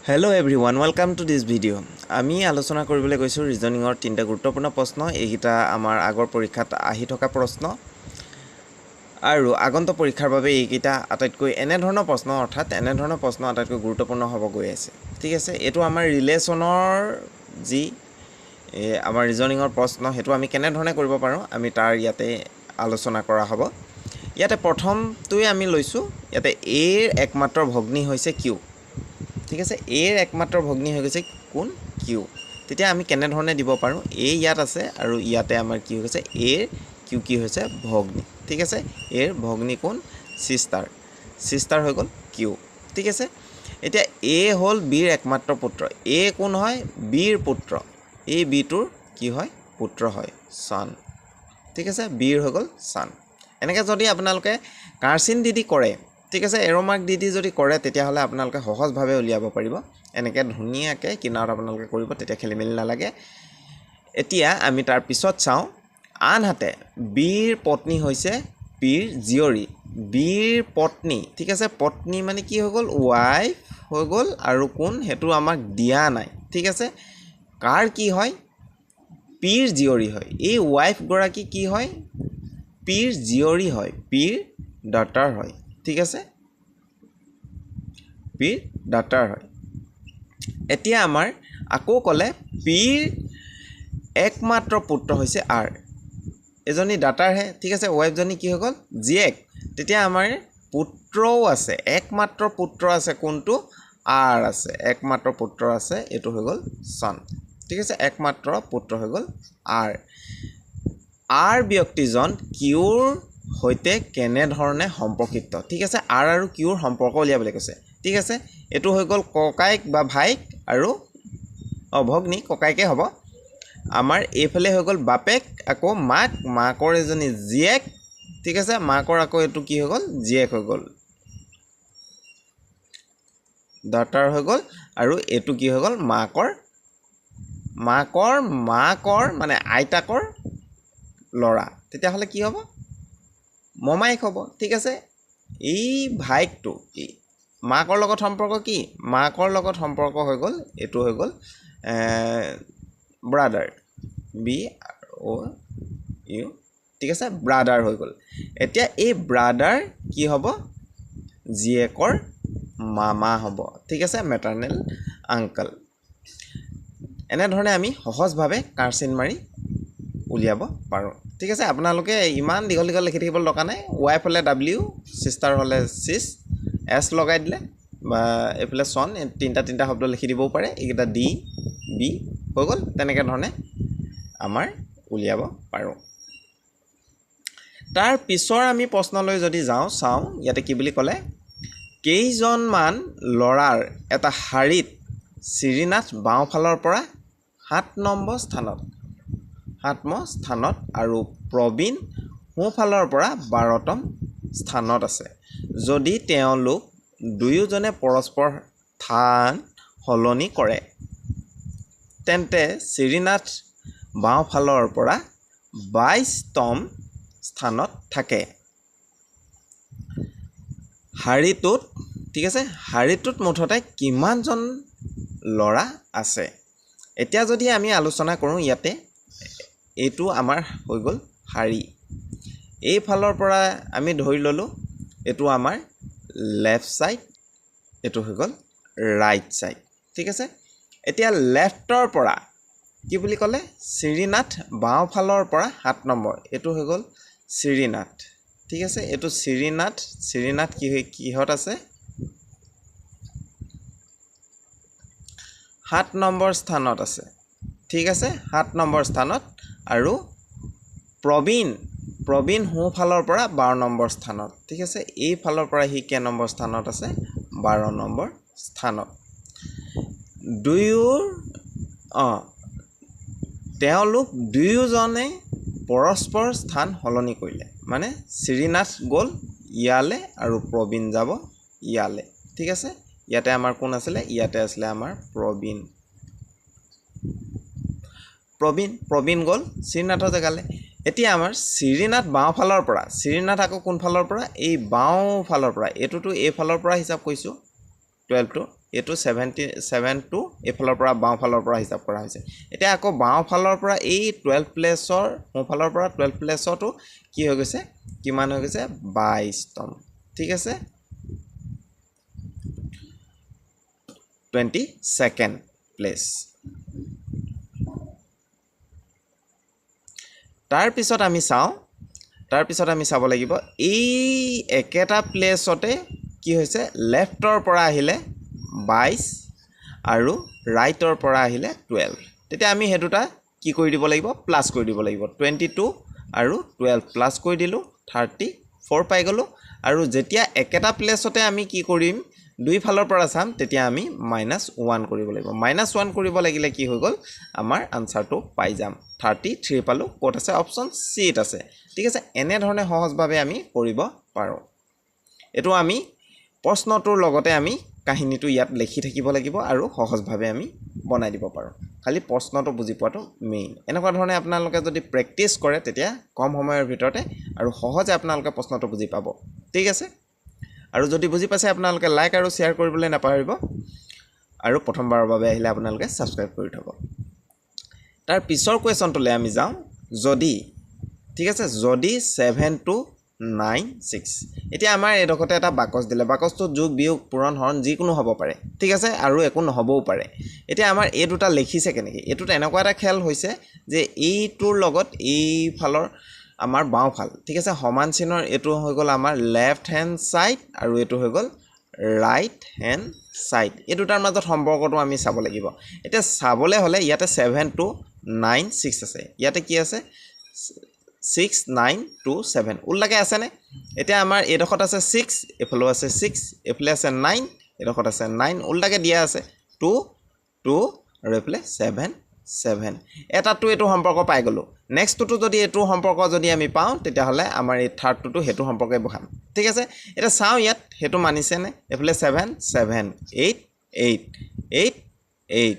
Hello everyone, welcome to this video. আমি আলোচনা কৰিবলৈ গৈছো ৰিজনিংৰ তিনটা গুৰুত্বপূৰ্ণ প্ৰশ্ন। এইটা আমাৰ আগৰ পৰীক্ষাত আহি থকা প্ৰশ্ন আৰু আগন্ত পৰীক্ষাৰ বাবে এইটা আটাইতকৈ এনে ধৰণৰ প্ৰশ্ন অৰ্থাৎ এনে ধৰণৰ প্ৰশ্ন আটাইতকৈ গুৰুত্বপূৰ্ণ হ'ব গৈ আছে। ঠিক আছে, এটো আমাৰ ৰিলেচনৰ যি আমাৰ ৰিজনিংৰ প্ৰশ্ন হেতু আমি কেনে ধৰণে কৰিব পাৰো আমি তাৰ ইয়াতে আলোচনা কৰা হ'ব। ইয়াতে প্ৰথমটোই আমি লৈছো, ইয়াতে a ৰ একমাত্ৰ ভগ্নী হৈছে q। ঠিক আছে, এৰ একমাত্ৰ ভগ্নী হৈ গৈছে কোন কিউ। তেতিয়া আমি কেনে ধৰণে দিব পাৰো, এ ইয়াত আছে আৰু ইয়াতে আমাৰ কি হৈছে এৰ কিউ কি হৈছে ভগ্নী। ঠিক আছে, এৰ ভগ্নী কোন সিস্টাৰ হৈ গ'ল কিউ। ঠিক আছে, এতিয়া এ হ'ল বিৰ একমাত্ৰ পুত্ৰ। এ কোন হয় বিৰ পুত্ৰ, এই বিটোৰ কি হয় পুত্ৰ হয় সন। ঠিক আছে, বিৰ হৈ গ'ল সন। এনেকৈ যদি আপোনালোকে কাৰচিন দি কৰে, ঠিক আছে, এৰ' মাৰ্ক দি যদি কৰে তেতিয়াহ'লে আপোনালোকে সহজভাৱে উলিয়াব পাৰিব। এনেকৈ ধুনীয়াকৈ কিনাৰত আপোনালোকে কৰিব, তেতিয়া খেলি মেলি নালাগে। এতিয়া আমি তাৰ পিছত চাওঁ, আনহাতে বিৰ পত্নী হৈছে পিৰ জীয়ৰী। বিৰ পত্নী, ঠিক আছে, পত্নী মানে কি হৈ গ'ল ৱাইফ হৈ গ'ল আৰু কোন সেইটো আমাক দিয়া নাই। ঠিক আছে, কাৰ কি হয় পিৰ জীয়ৰী হয়। এই ৱাইফ গৰাকী কি হয় পিৰ জীয়ৰী হয়, পিৰ ডটাৰ হয়। ঠিক আছে, পিৰ ডটাৰ হয়। এতিয়া আমাৰ আকৌ ক'লে পিৰ একমাত্ৰ পুত্ৰ হৈছে আৰ, এজনী ডাটাৰহে। ঠিক আছে, ৱাইফজনী কি হৈ গ'ল জীয়েক। তেতিয়া আমাৰ পুত্ৰও আছে, একমাত্ৰ পুত্ৰ আছে কোনটো আৰ আছে, একমাত্ৰ পুত্ৰ আছে, এইটো হৈ গ'ল সন। ঠিক আছে, একমাত্ৰ পুত্ৰ হৈ গ'ল আৰ ব্যক্তিজন কিউৰ সৈতে কেনেধৰণে সম্পৰ্কিত। ঠিক আছে, আৰ আৰু কিউৰ সম্পৰ্ক উলিয়াবলৈ কৈছে। ঠিক আছে, এইটো হৈ গ'ল ককাইক বা ভাইক আৰু ভগ্নী, ককাইকে হ'ব। আমাৰ এইফালে হৈ গ'ল বাপেক, আকৌ মাক, মাকৰ এজনী জীয়েক। ঠিক আছে, মাকৰ আকৌ এইটো কি হৈ গ'ল জীয়েক হৈ গ'ল, ডটাৰ হৈ গ'ল। আৰু এইটো কি হৈ গ'ল মাকৰ মানে আইতাকৰ ল'ৰা, তেতিয়াহ'লে কি হ'ব মমাইক হ'ব। ঠিক আছে, এই ভাইকটো মাকৰ লগত সম্পৰ্ক কি, মাকৰ লগত সম্পৰ্ক হৈ গ'ল এইটো হৈ গ'ল ব্ৰাদাৰ, বি অ' ইউ। ঠিক আছে, ব্ৰাদাৰ হৈ গ'ল। এতিয়া এই ব্ৰাদাৰ কি হ'ব জীয়েকৰ মামা হ'ব। ঠিক আছে, মেটাৰনেল আংকল। এনেধৰণে আমি সহজভাৱে কাৰচিন মাৰি উলিয়াব পাৰোঁ। ঠিক আছে, আপোনালোকে ইমান দীঘল দীঘল লিখি থাকিবলৈ দৰকাৰ নাই। ৱাইফ হ'লে ডাব্লিউ, চিষ্টাৰ হ'লে চিছ, এছ লগাই দিলে বা এইফালে চন, তিনিটা শব্দ লিখি দিবও পাৰে। এইকেইটা ডি বি হৈ গ'ল। তেনেকৈ ধৰণে আমাৰ উলিয়াব পাৰোঁ। তাৰ পিছৰ আমি প্ৰশ্নলৈ যদি চাওঁ, ইয়াতে কি বুলি ক'লে, কেইজনমান ল'ৰাৰ এটা শাৰীত শ্ৰীনাথ বাওঁফালৰ পৰা 7 নম্বৰ স্থানত আৰু প্ৰবীণ সোঁফালৰ পৰা 12তম স্থানত আছে। যদি তেওঁলোক দুয়োজনে পৰস্পৰ স্থান সলনি কৰে তেন্তে শ্ৰীনাথ বাওঁফালৰ পৰা 22তম স্থানত থাকে। শাৰীটোত, ঠিক আছে, শাৰীটোত মুঠতে কিমানজন ল'ৰা আছে। এতিয়া যদি আমি আলোচনা কৰোঁ, ইয়াতে এইটো আমাৰ হৈ গ'ল শাৰী। এইফালৰ পৰা আমি ধৰি ল'লোঁ এইটো আমাৰ লেফ্ট ছাইড, এইটো হৈ গ'ল ৰাইট ছাইড। ঠিক আছে, এতিয়া লেফ্টৰ পৰা কি বুলি ক'লে শ্ৰীনাথ বাওঁফালৰ পৰা 7 নম্বৰ, এইটো হৈ গ'ল শ্ৰীনাথ। ঠিক আছে, এইটো শ্ৰীনাথ কিহত আছে 7 নম্বৰ স্থানত আছে। ঠিক আছে, 7 নম্বৰ স্থানত। আৰু প্ৰবীণ সোঁফালৰ পৰা 12 নম্বৰ স্থানত। ঠিক আছে, এইফালৰ পৰা সি কে নম্বৰ স্থানত আছে 12 নম্বৰ স্থানত। তেওঁলোক দুয়োজনে পৰস্পৰ স্থান সলনি কৰিলে, মানে শ্ৰীনাথ গ'ল ইয়ালে আৰু প্ৰবীণ যাব ইয়ালে। ঠিক আছে, ইয়াতে আমাৰ কোন আছিলে, ইয়াতে আছিলে আমাৰ প্ৰবীণ গ'ল শ্ৰীনাথৰ জেগালে। এতিয়া আমাৰ শ্ৰীনাথ বাওঁফালৰ পৰা, শ্ৰীনাথ আকৌ কোনফালৰ পৰা এই বাওঁফালৰ পৰা, এইটোতো এইফালৰ পৰা হিচাপ কৰিছোঁ 12টো। এইটো 77 টো এফালৰ পৰা বাওঁ ফালৰ পৰা হিচাপ কৰা হৈছে এতিয়া আকৌ বাওঁ ফালৰ পৰা এই 12 প্লেছৰ সোঁ ফালৰ পৰা 12 প্লেছটো কি হৈ গৈছে কিমান হৈ গৈছে 22তম ঠিক আছে 22nd প্লেছ তাৰ পিছত আমি চাব লাগিব এই একেটা প্লেছতে কি হৈছে লেফটৰ পৰা আহিলে 22 আৰু ৰাইটৰ পৰা আহিলে 12 তেতিয়া আমি হেতুটা কি কৰি দিব লাগিব প্লাস কৰি দিব লাগিব 22 আৰু 12 প্লাস কৰি দিলো 34 পাই গলো আৰু যেতিয়া একেটা প্লেছতে আমি কি কৰিম দুই ফালৰ পৰা চাম তেতিয়া আমি -1 কৰিব লাগিব -1 কৰিব লাগিলে কি হৈ গল আমাৰ আনসাৰটো পাই যাম 33 পালো কোট আছে অপচন সি ত আছে ঠিক আছে এনে ধৰণে সহজভাৱে আমি কৰিব পাৰো এটো আমি প্ৰশ্নটোৰ লগতে আমি কাহিনীটো ইয়াত লিখি থাকিব লাগিব আৰু সহজভাৱে আমি বনাই দিব পাৰো খালি প্ৰশ্নটো বুজি পোৱাটো মেইন এনেকুৱা ধৰণে আপোনালোকে যদি প্ৰেক্টিস কৰে তেতিয়া কম সময়ৰ ভিতৰতে আৰু সহজে আপোনালোকে প্ৰশ্নটো বুজি পাব ঠিক আছে আৰু যদি বুজি পাইছে আপোনালোকে লাইক আৰু শেয়াৰ কৰিবলৈ নাপাহৰিব আৰু প্ৰথমবাৰৰ বাবে আহিলে আপোনালোকে সাবস্ক্ৰাইব কৰি থব তাৰ পিছৰ কোৱেশ্যনটোলে আমি যাওঁ যদি ঠিক আছে যদি 7 to 9 6 এতিয়া আমাৰ এডখতে এটা বাকস দিলে বাকসটো যোগ বিয়োগ পূৰণ হৰণ যিকোনো হ'ব পাৰে ঠিক আছে আৰু একো নহবও পাৰে এতিয়া আমাৰ এই দুটা লিখিছে কেনেকৈ এটো এনেকুৱা এটা খেল হৈছে যে এইটোৰ লগত এই ফালৰ আমাৰ বাওঁ ফাল ঠিক আছে সমান চিনৰ এটো হৈ গল আমাৰ লেফট হ্যান্ড সাইড আৰু এটো হৈ গল ৰাইট হ্যান্ড সাইড এই দুটাৰ মাজত সম্পৰ্কটো আমি চাব লাগিব এতিয়া চাবলে হলে ইয়াতে 7 to 9 6 আছে ইয়াতে কি আছে 6 9 2 7 উল্লাকে আছে নে এতিয়া আমাৰ এডখত আছে 6 এফালে আছে 6 এফালে আছে 9 এডখত আছে 9 উল্লাকে দিয়া আছে 2 2 আৰু এফালে 7 7 এটাটো এটো সম্পৰ্ক পাই গলো নেক্সট টো যদি এটো সম্পৰ্ক যদি আমি পাওঁ তেতিয়া হলে আমাৰ এই থাৰ্ড টো হেতু সম্পৰ্কে বহাম ঠিক আছে এটা চাও ইয়াত হেতু মানিছে নে এফালে 7 7 8 8 8 8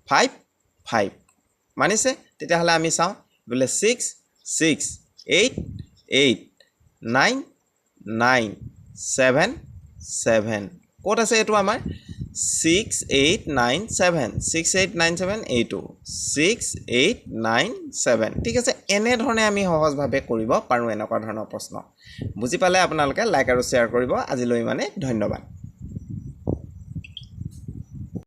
5 5 মানিছে তেতিয়া হলে আমি চাও এফালে 6 6 8 8 9 9 7 7 কোট আছে এটো আমাৰ 6 8 9 7 6 8 9 7 8 6 8 9 7 ঠিক আছে এনে ধৰণে আমি সহজভাৱে কৰিব পাৰো এনেকুৱা ধৰণৰ প্ৰশ্ন বুজি পালে আপোনালোকে লাইক আৰু শেয়াৰ কৰিব আজিলৈ মানে ধন্যবাদ